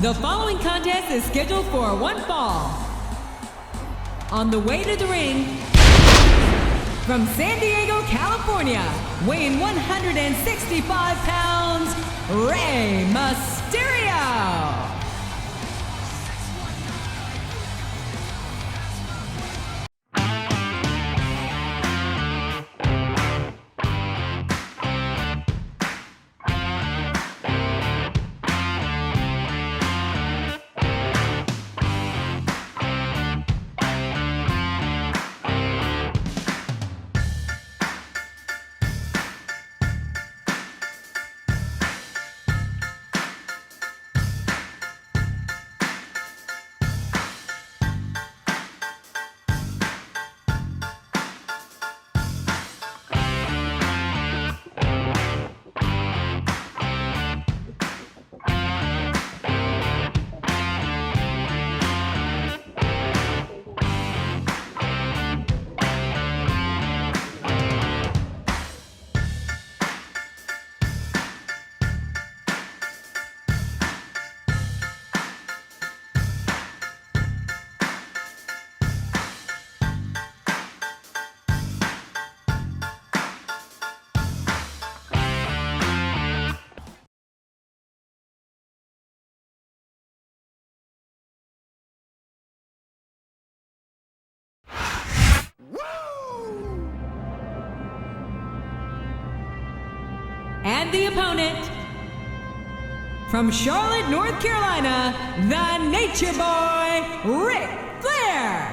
The following contest is scheduled for one fall. On the way to the ring, from San Diego, California, weighing 165 pounds, Rey Mysterio. And the opponent, from Charlotte, North Carolina, the Nature Boy, Ric Flair.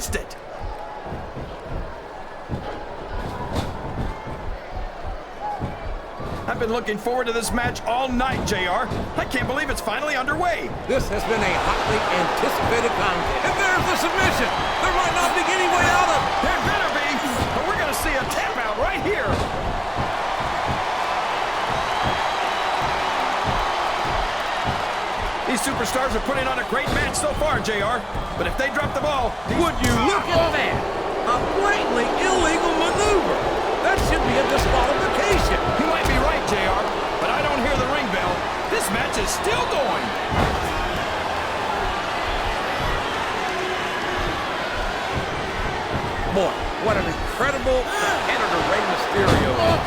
It. I've been looking forward to this match all night, JR. I can't believe it's finally underway. This has been a hotly anticipated contest. And there's the submission. There might not be any way out of it. There better be, but we're going to see a tap out right here. These superstars are putting on a great match so far, JR. But if they drop the ball... Would you look at that? A blatantly illegal maneuver. That should be a disqualification. You might be right, JR, but I don't hear the ring bell. This match is still going. Boy, what an incredible competitor Rey Mysterio is.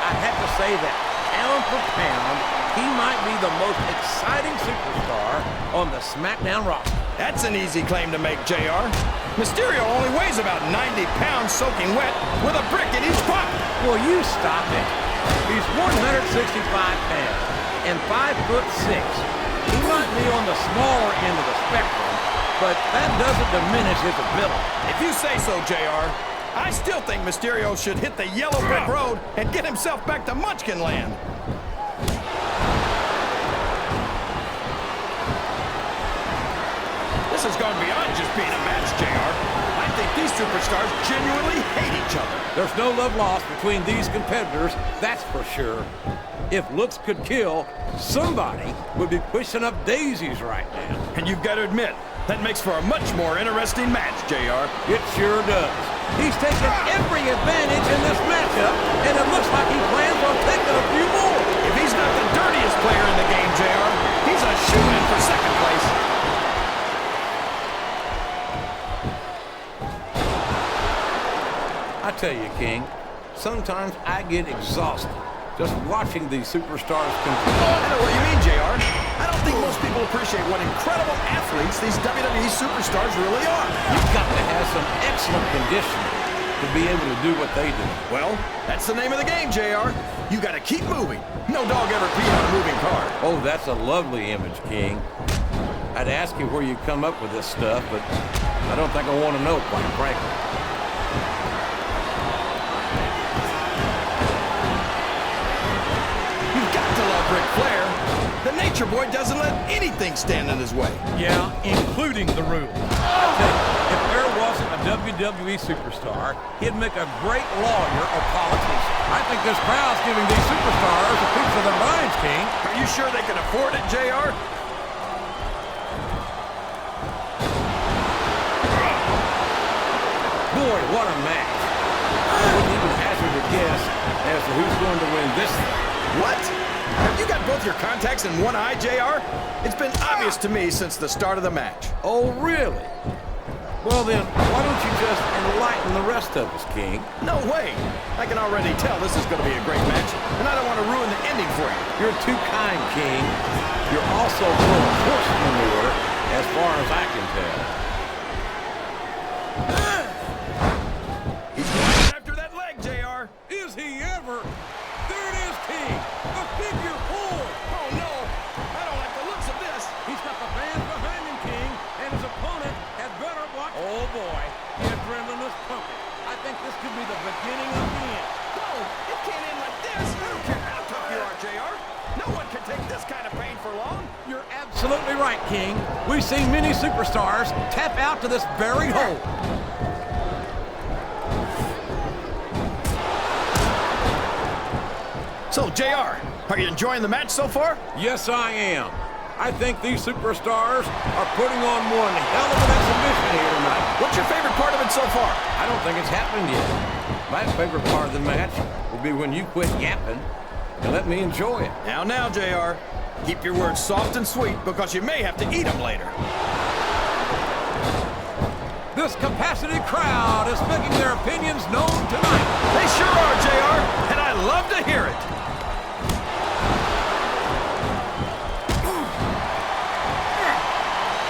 I have to say that pound for pound, he might be the most exciting superstar on the SmackDown roster. That's an easy claim to make, JR. Mysterio only weighs about 90 pounds soaking wet with a brick in each pocket. Well, you stop it. He's 165 pounds and 5'6". He might be on the smaller end of the spectrum, but that doesn't diminish his ability. If you say so, JR. I still think Mysterio should hit the yellow brick road and get himself back to Munchkin Land. This has gone beyond just being a match, JR. I think these superstars genuinely hate each other. There's no love lost between these competitors, that's for sure. If looks could kill, somebody would be pushing up daisies right now. And you've got to admit, That makes for a much more interesting match, JR. It sure does. He's taken every advantage in this matchup, and it looks like he plans on taking a few more. If he's not the dirtiest player in the game, JR, he's a shoo-in for second place. I tell you, King, sometimes I get exhausted just watching these superstars compete. I know what you mean, JR. I don't think most people appreciate what incredible athletes these WWE superstars really are. You've got to have some excellent conditioning to be able to do what they do. Well, that's the name of the game, JR. You got to keep moving. No dog ever peed on a moving car. Oh, that's a lovely image, King. I'd ask you where you come up with this stuff, but I don't think I want to know, quite frankly. Ric Flair, the Nature Boy doesn't let anything stand in his way. Yeah, including the rules. I tell you, if there wasn't a WWE superstar, he'd make a great lawyer or politician. I think this crowd's giving these superstars a piece of their minds, King. Are you sure they can afford it, JR? Boy, what a match. I wouldn't even hazard a guess as to who's going to win this thing. What? Have you got both your contacts in one eye, JR? It's been obvious to me since the start of the match. Oh, really? Well then, why don't you just enlighten the rest of us, King? No way. I can already tell this is going to be a great match, and I don't want to ruin the ending for you. You're too kind, King. You're also full of horse manure, as far as I can tell. He's going after that leg, JR. Is he ever? There it is, King. The figure four. Oh, no. I don't like the looks of this. He's got the fans behind him, King, and his opponent had better watch. Oh, boy. The adrenaline is pumping. I think this could be the beginning of the end. No, it can't end like this. I don't care how tough you are, JR. No one can take this kind of pain for long. You're absolutely right, King. We've seen many superstars tap out to this very hole. So, JR, are you enjoying the match so far? Yes, I am. I think these superstars are putting on one hell of an exhibition here tonight. What's your favorite part of it so far? I don't think it's happened yet. My favorite part of the match will be when you quit yapping and let me enjoy it. Now, JR. Keep your words soft and sweet because you may have to eat them later. This capacity crowd is making their opinions known tonight. They sure are, JR, and I love to hear it.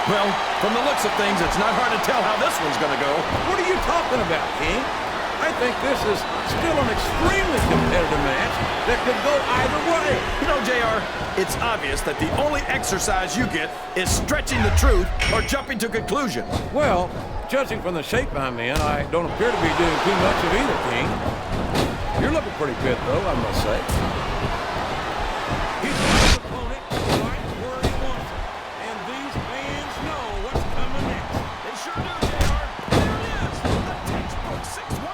Well, from the looks of things, it's not hard to tell how this one's going to go. What are you talking about, King? I think this is still an extremely competitive match that could go either way. You know, JR, it's obvious that the only exercise you get is stretching the truth or jumping to conclusions. Well, judging from the shape I'm in, I don't appear to be doing too much of either, King. You're looking pretty fit, though, I must say. He's got his opponent right where he wants him, and these fans know what's coming next. They sure do, JR. There it is, the textbook 619.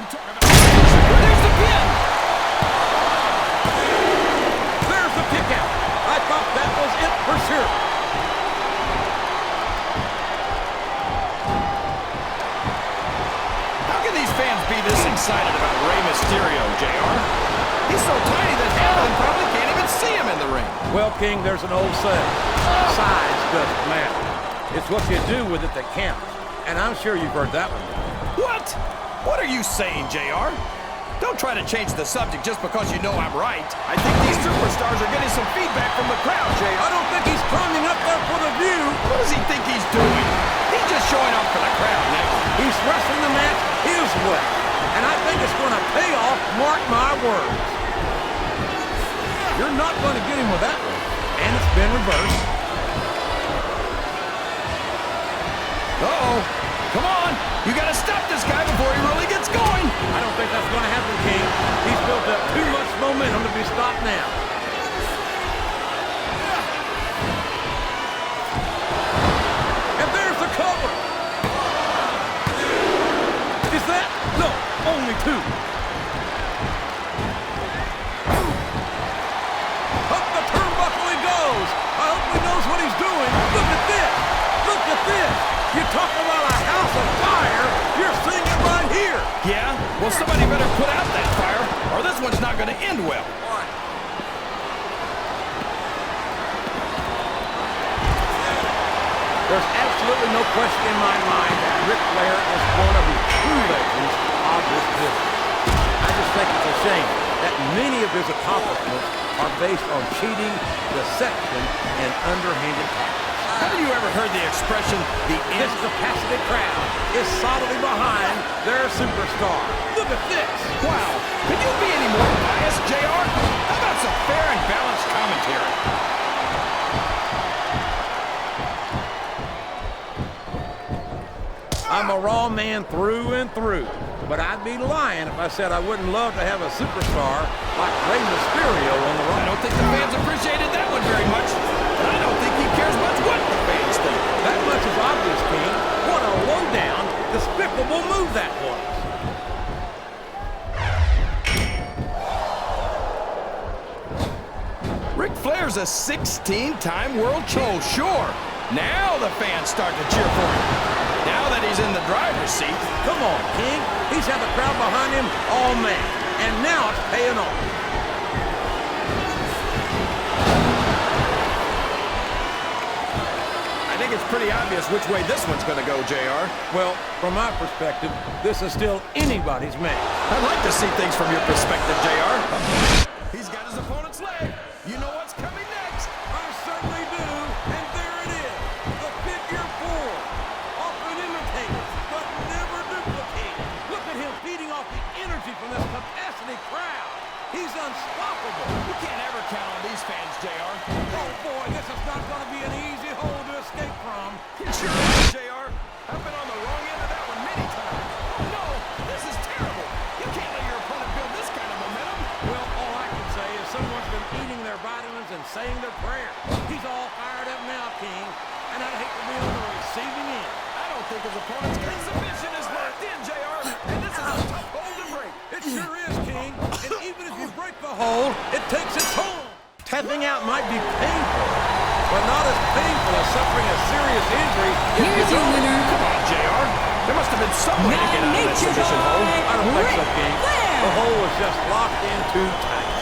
There's the pin. There's the kick out. I thought that was it for sure. How can these fans be this excited about Rey Mysterio, JR? He's so tiny that half of them probably can't even see him in the ring. Well, King, there's an old saying. Size doesn't matter. It's what you do with it that counts. And I'm sure you've heard that one before. What? What are you saying, JR? Don't try to change the subject just because you know I'm right. I think these superstars are getting some feedback from the crowd, JR. I don't think he's climbing up there for the view. What does he think he's doing? He's just showing off for the crowd now. He's wrestling the match his way. And I think it's going to pay off, mark my words. You're not going to get him with that one. And it's been reversed. Uh-oh. Come on. You got to stop this guy before he really gets going. I don't think that's going to happen, King. He's built up too much momentum to be stopped now. And there's the cover. Is that? No, only two. this. You talk about a house of fire, you're seeing it right here. Yeah? Well, somebody better put out that fire, or this one's not going to end well. There's absolutely no question in my mind that Ric Flair is one of the true legends of this business. I just think it's a shame that many of his accomplishments are based on cheating, deception, and underhanded tactics. Haven't you ever heard the expression, This capacity crowd is solidly behind their superstar. Look at this. Wow, can you be any more biased, JR? How about some fair and balanced commentary? I'm a Raw man through and through, but I'd be lying if I said I wouldn't love to have a superstar like Rey Mysterio on the Raw. I don't think the fans appreciated that one very much. And I don't think he cares much what the fans think. That much is obvious, King. What a low-down, despicable move that was. Ric Flair's a 16-time world champion. Oh, sure. Now the fans start to cheer for him. Now that he's in the driver's seat. Come on, King. He's had the crowd behind him all man, and now it's paying off. I think it's pretty obvious which way this one's going to go, JR. Well, from my perspective, this is still anybody's match. I'd like to see things from your perspective, JR. He's got his opponent's leg. You know what's coming next. I certainly do, and there it is. The figure four. Often imitated, but never duplicated. Look at him feeding off the energy from this capacity crowd. He's unstoppable. You can't ever count on these fans, JR. Oh boy, this is not going to be an easy hole to escape from. It sure is, JR. I've been on the wrong end of that one many times. No, this is terrible. You can't let your opponent build this kind of momentum. Well, all I can say is someone's been eating their vitamins and saying their prayers. He's all fired up now, King, and I'd hate to be on the receiving end. I don't think his opponent's submission is locked in, JR. And this is a tough hole to break. It sure is, King. And even if you break the hole, it takes its toll. Tapping out might be painful, but not as painful as suffering a serious injury. Here's your winner, Come on, JR. There must have been some way to get out of that Nature submission hole. I don't think so, Ric King. Flair. The hole was just locked in too tight.